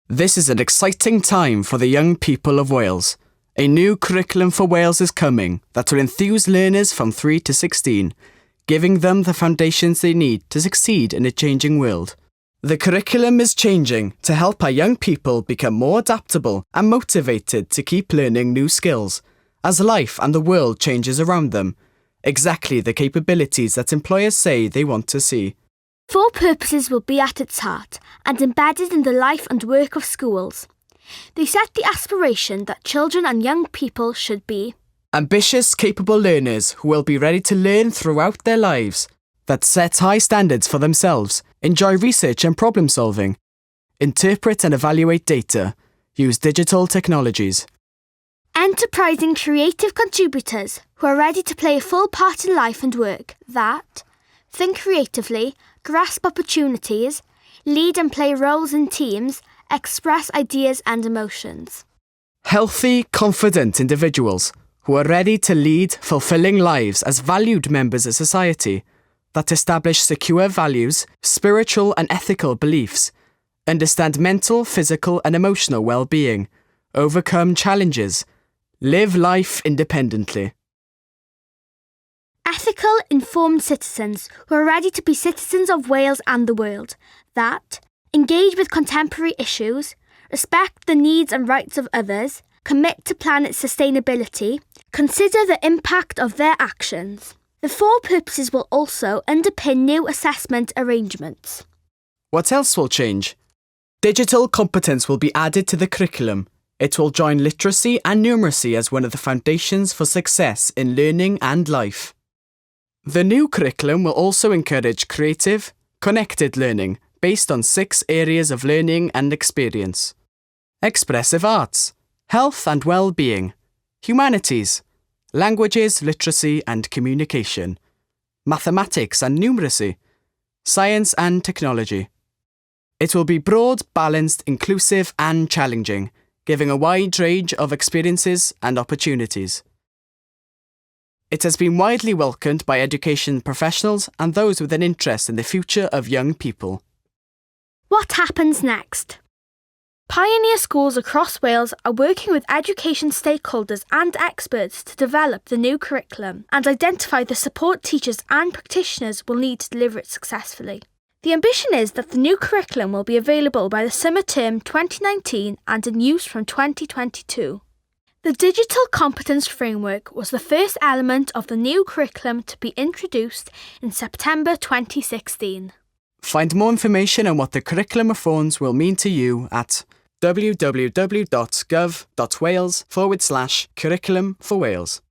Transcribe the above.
This is an exciting time for the young people of Wales. A new curriculum for Wales is coming that will enthuse learners from 3 to 16, giving them the foundations they need to succeed in a changing world. The curriculum is changing to help our young people become more adaptable and motivated to keep learning new skills as life and the world changes around them, exactly the capabilities that employers say they want to see. 4 purposes will be at its heart and embedded in the life and work of schools. They set the aspiration that children and young people should be ambitious, capable learners who will be ready to learn throughout their lives, that set high standards for themselves, enjoy research and problem solving, interpret and evaluate data, use digital technologies. enterprising creative contributors who are ready to play a full part in life and work, that think creatively, grasp opportunities, lead and play roles in teams, express ideas and emotions. Healthy, confident individuals who are ready to lead fulfilling lives as valued members of society, that establish secure values, spiritual and ethical beliefs, understand mental, physical and emotional well-being, overcome challenges, live life independently. Ethical, informed citizens who are ready to be citizens of Wales and the world, that engage with contemporary issues, respect the needs and rights of others, commit to planet sustainability, consider the impact of their actions. The 4 purposes will also underpin new assessment arrangements. What else will change? Digital competence will be added to the curriculum. It will join literacy and numeracy as one of the foundations for success in learning and life. The new curriculum will also encourage creative, connected learning based on 6 areas of learning and experience. Expressive arts, health and well-being, humanities, languages, literacy and communication, mathematics and numeracy, science and technology. It will be broad, balanced, inclusive and challenging, giving a wide range of experiences and opportunities. It has been widely welcomed by education professionals and those with an interest in the future of young people. What happens next? Pioneer schools across Wales are working with education stakeholders and experts to develop the new curriculum and identify the support teachers and practitioners will need to deliver it successfully. The ambition is that the new curriculum will be available by the summer term 2019 and in use from 2022. The Digital Competence Framework was the first element of the new curriculum to be introduced in September 2016. Find more information on what the curriculum reforms will mean to you at www.gov.wales/curriculum for Wales.